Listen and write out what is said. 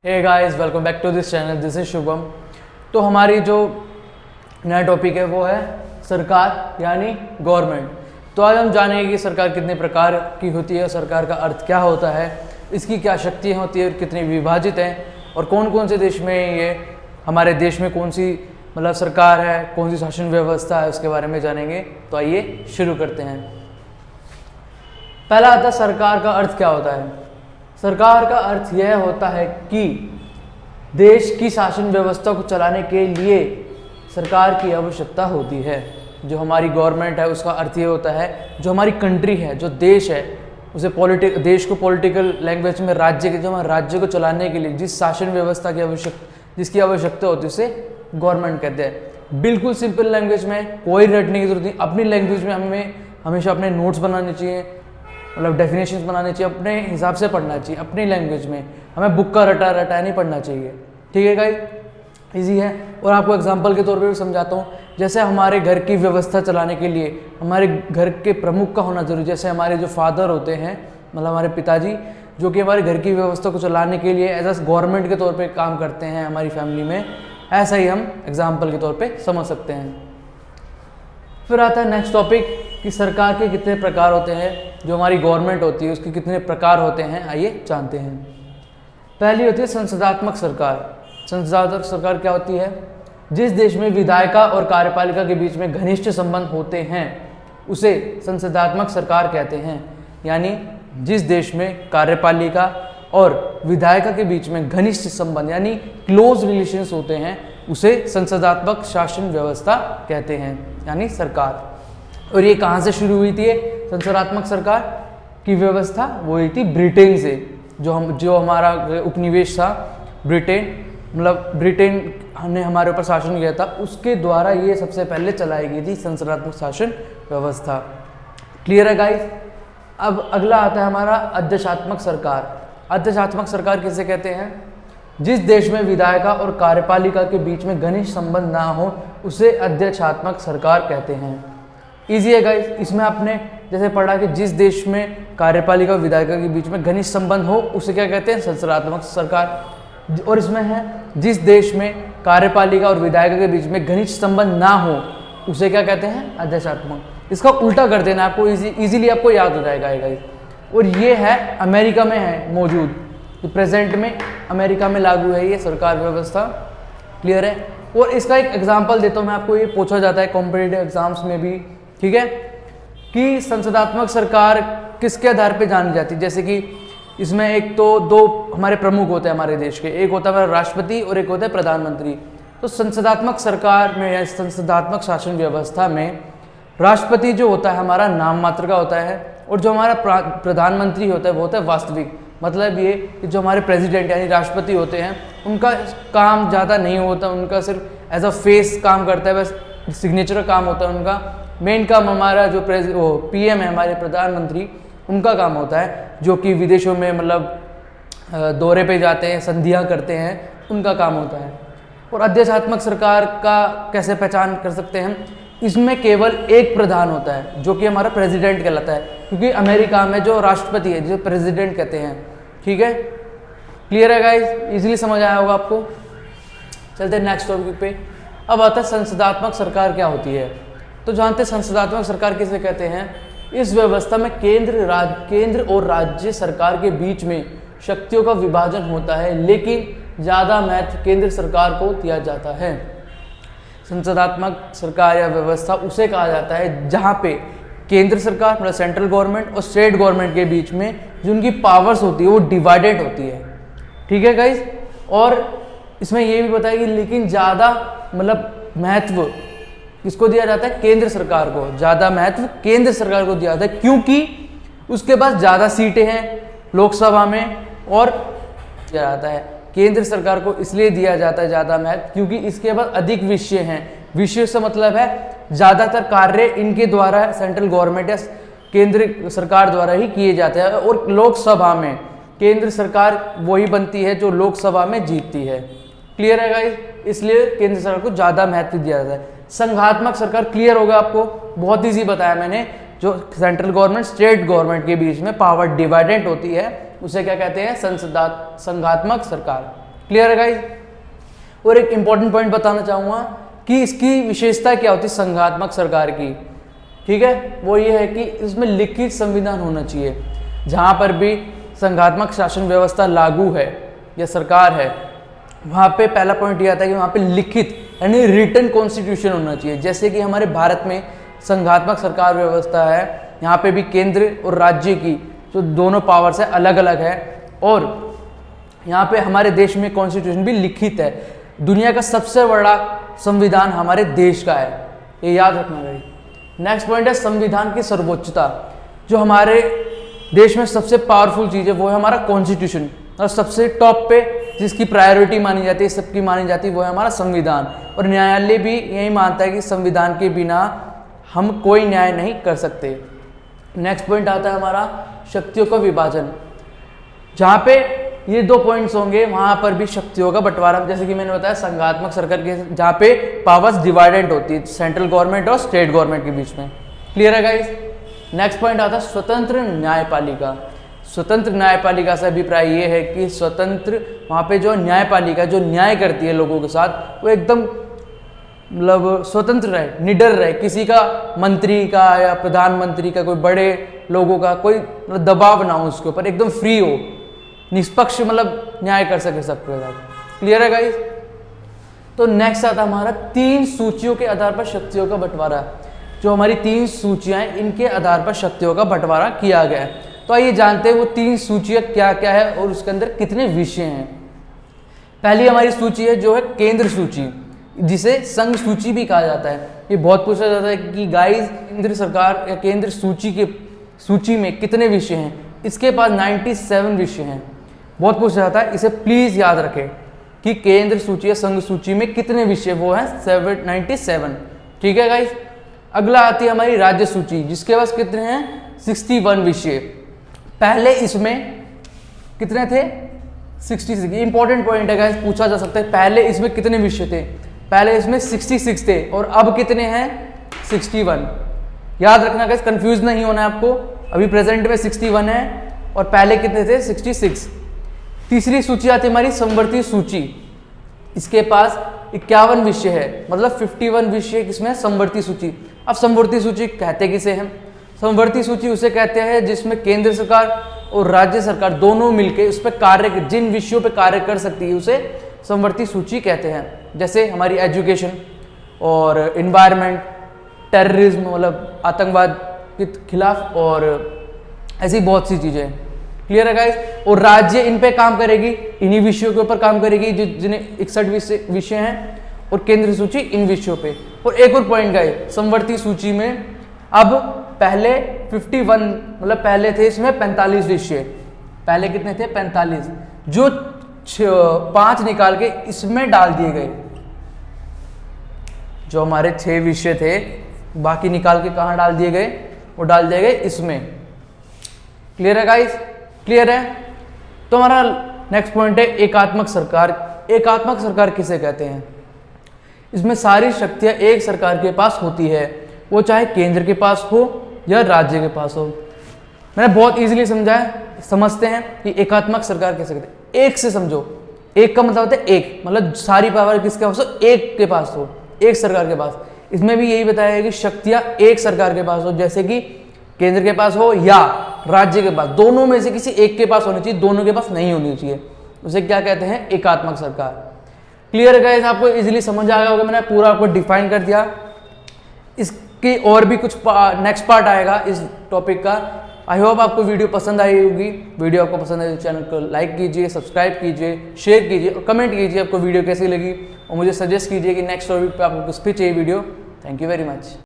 Hey guys, welcome back to this channel. This is Shubham. तो हमारी जो नया टॉपिक है वो है सरकार यानी गवर्नमेंट। तो आज हम जानेंगे कि सरकार कितने प्रकार की होती है, सरकार का अर्थ क्या होता है, इसकी क्या शक्तियाँ होती है और कितनी विभाजित हैं, और कौन कौन से देश में ये हमारे देश में कौन सी सरकार है, कौन सी शासन व्यवस्था है, उसके बारे में जानेंगे। तो आइए शुरू करते हैं। पहला आता है सरकार का अर्थ क्या होता है। सरकार का अर्थ यह होता है कि देश की शासन व्यवस्था को चलाने के लिए सरकार की आवश्यकता होती है। जो हमारी गवर्नमेंट है उसका अर्थ ये होता है, जो हमारी कंट्री है, जो देश है, उसे देश को पॉलिटिकल लैंग्वेज में राज्य के, जो हमारे राज्य को चलाने के लिए जिस शासन व्यवस्था की जिसकी आवश्यकता होती है उसे गवर्नमेंट कहते हैं। बिल्कुल सिंपल लैंग्वेज में, कोई रटने की जरूरत नहीं। अपनी लैंग्वेज में हमें हमेशा अपने नोट्स बनाने चाहिए, डेफिनेशंस बनाने चाहिए, अपने हिसाब से पढ़ना चाहिए, अपनी लैंग्वेज में। हमें बुक का रटा नहीं पढ़ना चाहिए। ठीक है गाइस, इजी है। और आपको एग्जांपल के तौर पे भी समझाता हूँ। जैसे हमारे घर की व्यवस्था चलाने के लिए हमारे घर के प्रमुख का होना जरूरी। जैसे हमारे जो फादर होते हैं, हमारे पिताजी, जो कि हमारे घर की व्यवस्था को चलाने के लिए एज अ गवर्नमेंट के तौर पे काम करते हैं हमारी फैमिली में, ऐसा ही हम एग्जाम्पल के तौर पे समझ सकते हैं। फिर आता है नेक्स्ट टॉपिक कि सरकार के कितने प्रकार होते हैं। जो हमारी गवर्नमेंट होती है उसके कितने प्रकार होते हैं, आइए जानते हैं। पहली होती है संसदात्मक सरकार। संसदात्मक सरकार क्या होती है? जिस देश में विधायिका और कार्यपालिका के बीच में घनिष्ठ संबंध होते हैं उसे संसदात्मक सरकार कहते हैं। यानी जिस देश में कार्यपालिका और विधायिका के बीच में घनिष्ठ संबंध यानी क्लोज रिलेशंस होते हैं उसे संसदात्मक शासन व्यवस्था कहते हैं, यानी सरकार। और ये कहाँ से शुरू हुई थी? संसदात्मक सरकार की व्यवस्था वो हुई थी ब्रिटेन से। जो हमारा उपनिवेश था ब्रिटेन, ब्रिटेन ने हमारे ऊपर शासन किया था, उसके द्वारा ये सबसे पहले चलाई गई थी संसदात्मक शासन व्यवस्था। क्लियर है गाइस? अब अगला आता है हमारा अध्यक्षात्मक सरकार। अध्यक्षात्मक सरकार किसे कहते हैं? जिस देश में विधायिका और कार्यपालिका के बीच में घनिष्ठ संबंध ना हो उसे अध्यक्षात्मक सरकार कहते हैं। इजी है गाइस। इसमें आपने जैसे पढ़ा कि जिस देश में कार्यपालिका और विधायिका के बीच में घनिष्ठ संबंध हो उसे क्या कहते हैं? संसदात्मक सरकार। और इसमें है जिस देश में कार्यपालिका और विधायिका के बीच में घनिष्ठ संबंध ना हो उसे क्या कहते हैं? अध्यक्षात्मक। इसका उल्टा कर देना, आपको इजीली आपको याद हो जाएगा गाइस। और ये है अमेरिका में है मौजूद, प्रेजेंट में अमेरिका में लागू है ये सरकार व्यवस्था। क्लियर है? और इसका एक एग्जांपल देता हूँ मैं आपको। ये पूछा जाता है कॉम्पिटिटिव एग्जाम्स में भी, ठीक है, कि संसदात्मक सरकार किसके आधार पे जानी जाती है। जैसे कि इसमें एक तो दो हमारे प्रमुख होते हैं हमारे देश के, एक होता है राष्ट्रपति और एक होता है प्रधानमंत्री। तो संसदात्मक सरकार में या संसदात्मक शासन व्यवस्था में राष्ट्रपति जो होता है हमारा नाम मात्र का होता है, और जो हमारा प्रधानमंत्री होता है वो होता है वास्तविक। मतलब ये कि जो हमारे प्रेसिडेंट यानी राष्ट्रपति होते हैं उनका काम ज़्यादा नहीं होता, उनका सिर्फ एज अ फेस काम करता है, बस सिग्नेचर का काम होता है उनका। मेन काम हमारा जो पीएम है, हमारे प्रधानमंत्री, उनका काम होता है, जो कि विदेशों में दौरे पे जाते हैं, संधियाँ करते हैं, उनका काम होता है। और अध्यक्षात्मक सरकार का कैसे पहचान कर सकते हैं? इसमें केवल एक प्रधान होता है जो कि हमारा प्रेसिडेंट कहलाता है, क्योंकि अमेरिका में जो राष्ट्रपति है जो प्रेसिडेंट कहते हैं। ठीक है, क्लियर है गाइस? इजीली समझ आया होगा आपको। चलते हैं नेक्स्ट टॉपिक पे। अब आता है संसदात्मक सरकार क्या होती है। तो जानते हैं संसदात्मक सरकार किसे कहते हैं? इस व्यवस्था में केंद्र और राज्य सरकार के बीच में शक्तियों का विभाजन होता है, लेकिन ज़्यादा महत्व केंद्र सरकार को दिया जाता है। संसदात्मक सरकार या व्यवस्था उसे कहा जाता है जहाँ पे केंद्र सरकार सेंट्रल गवर्नमेंट और स्टेट गवर्नमेंट के बीच में जो उनकी पावर्स होती है वो डिवाइडेड होती है। ठीक है गाइज? और इसमें ये भी बताया कि लेकिन ज़्यादा महत्व किसको दिया जाता है? केंद्र सरकार को। ज़्यादा महत्व केंद्र सरकार को दिया जाता है क्योंकि उसके पास ज़्यादा सीटें हैं लोकसभा में, और दिया जाता है केंद्र सरकार को इसलिए दिया जाता है ज़्यादा महत्व क्योंकि इसके पास अधिक विषय हैं। विषय से मतलब है ज़्यादातर कार्य इनके द्वारा सेंट्रल गवर्नमेंट या केंद्र सरकार द्वारा ही किए जाते हैं, और लोकसभा में केंद्र सरकार वही बनती है जो लोकसभा में जीतती है। क्लियर है गाइस? इसलिए केंद्र सरकार को ज़्यादा महत्व दिया जाता है। संघात्मक सरकार क्लियर होगा आपको, बहुत ईजी बताया मैंने। जो सेंट्रल गवर्नमेंट स्टेट गवर्नमेंट के बीच में पावर डिवाइडेड होती है उसे क्या कहते हैं? संघात्मक सरकार। क्लियर है गाइस। और एक इंपॉर्टेंट पॉइंट बताना चाहूँगा कि इसकी विशेषता क्या होती है संघात्मक सरकार की, ठीक है, वो ये है कि इसमें लिखित संविधान होना चाहिए। जहाँ पर भी संघात्मक शासन व्यवस्था लागू है या सरकार है, वहाँ पे पहला पॉइंट ये आता है कि वहाँ पे लिखित यानी रिटन कॉन्स्टिट्यूशन होना चाहिए। जैसे कि हमारे भारत में संघात्मक सरकार व्यवस्था है, यहाँ पे भी केंद्र और राज्य की जो दोनों पावर्स है अलग अलग है, और यहाँ पे हमारे देश में कॉन्स्टिट्यूशन भी लिखित है। दुनिया का सबसे बड़ा संविधान हमारे देश का है, ये याद रखना है। नेक्स्ट पॉइंट है संविधान की सर्वोच्चता। जो हमारे देश में सबसे पावरफुल चीज़ है वो है हमारा कॉन्स्टिट्यूशन, और सबसे टॉप पे जिसकी प्रायोरिटी मानी जाती है, सबकी मानी जाती है, वो है हमारा संविधान। और न्यायालय भी यही मानता है कि संविधान के बिना हम कोई न्याय नहीं कर सकते। नेक्स्ट पॉइंट आता है हमारा शक्तियों का विभाजन। जहाँ पे ये 2 पॉइंट्स होंगे वहाँ पर भी शक्तियों का बंटवारा, जैसे कि मैंने बताया संघात्मक सरकार के जहाँ पे पावर्स डिवाइडेड होती है सेंट्रल गवर्नमेंट और स्टेट गवर्नमेंट के बीच में। क्लियर है गाइस। नेक्स्ट पॉइंट आता है स्वतंत्र न्यायपालिका। स्वतंत्र न्यायपालिका से अभिप्राय ये है कि स्वतंत्र वहाँ पे जो न्यायपालिका जो न्याय करती है लोगों के साथ, वो एकदम मतलब स्वतंत्र रहे, निडर रहे, किसी का मंत्री का या प्रधानमंत्री का कोई बड़े लोगों का कोई मतलब दबाव ना हो उसके ऊपर, एकदम फ्री हो, निष्पक्ष मतलब न्याय कर सके सबके साथ। क्लियर है गाइस। तो नेक्स्ट आता हमारा 3 सूचियों के आधार पर शक्तियों का बंटवारा। जो हमारी 3 सूचियां हैं इनके आधार पर शक्तियों का बंटवारा किया गया है। तो आइए जानते हैं वो 3 सूचियां क्या क्या है और उसके अंदर कितने विषय हैं। पहली हमारी सूची है जो है केंद्र सूची, जिसे संघ सूची भी कहा जाता है। ये बहुत पूछा जाता है कि गाइस केंद्र सरकार या केंद्र सूची में कितने विषय हैं। इसके पास 97 विषय हैं। बहुत पूछा जाता है, इसे प्लीज याद रखें कि केंद्र सूची या संघ सूची में कितने विषय, वो है 97। ठीक है गाइस। अगला आती है हमारी राज्य सूची, जिसके पास कितने हैं 61 विषय। पहले इसमें कितने थे 66। इंपॉर्टेंट पॉइंट है गाइस, पूछा जा सकता है पहले इसमें कितने विषय थे। पहले इसमें 66 थे और अब कितने हैं 61। याद रखना गाइस, कंफ्यूज नहीं होना है आपको। अभी प्रेजेंट में 61 है और पहले कितने थे 66। तीसरी सूची आती है हमारी समवर्ती सूची। इसके पास 51 विषय है, मतलब 51 विषय किसमें समवर्ती सूची। अब समवर्ती सूची कहते किसे हैं? समवर्ती सूची उसे कहते हैं जिसमें केंद्र सरकार और राज्य सरकार दोनों मिलकर उस पर कार्य, जिन विषयों पर कार्य कर सकती है उसे समवर्ती सूची कहते हैं। जैसे हमारी एजुकेशन और इन्वायरमेंट, टेररिज्म मतलब आतंकवाद के खिलाफ, और ऐसी बहुत सी चीजें। क्लियर है गाइस। और राज्य इन पे काम करेगी, इन्हीं विषयों के ऊपर काम करेगी जिन्हें 61 विषय हैं, और केंद्र सूची इन विषयों पे। और एक और पॉइंट गाइस, समवर्ती सूची में अब पहले 51 मतलब पहले थे इसमें 45 विषय। पहले कितने थे 45, जो 5 निकाल के इसमें डाल दिए गए। जो हमारे 6 विषय थे बाकी निकाल के कहाँ डाल दिए गए? वो डाल दिए गए इसमें। क्लियर है गाइस? क्लियर है। तो हमारा नेक्स्ट पॉइंट है एकात्मक सरकार। एकात्मक सरकार किसे कहते हैं? इसमें सारी शक्तियां एक सरकार के पास होती है, वो चाहे केंद्र के पास हो या राज्य के पास हो। मैंने बहुत इजीली समझते हैं कि एकात्मक सरकार कैसे कहते हैं। एक से समझो, एक का मतलब होता है एक, मतलब सारी पावर किसके पास हो? एक के पास हो, एक सरकार के पास। इसमें भी यही बताया है कि शक्तियां एक सरकार के पास हो, जैसे कि केंद्र के पास हो या राज्य के पास, दोनों में से किसी एक के पास होनी चाहिए, दोनों के पास नहीं होनी चाहिए। उसे क्या कहते हैं? एकात्मक सरकार। क्लियर है गाइस? आपको इजीली समझ आ गया होगा, मैंने पूरा आपको डिफाइन कर दिया। इसकी और भी कुछ नेक्स्ट पार्ट आएगा इस टॉपिक का। आई होप आपको वीडियो पसंद आई होगी। वीडियो आपको पसंद आई तो चैनल को लाइक कीजिए, सब्सक्राइब कीजिए, शेयर कीजिए और कमेंट कीजिए आपको वीडियो कैसी लगी, और मुझे सजेस्ट कीजिए कि नेक्स्ट टॉपिक पे आपको किस पे चाहिए video. Thank you very much.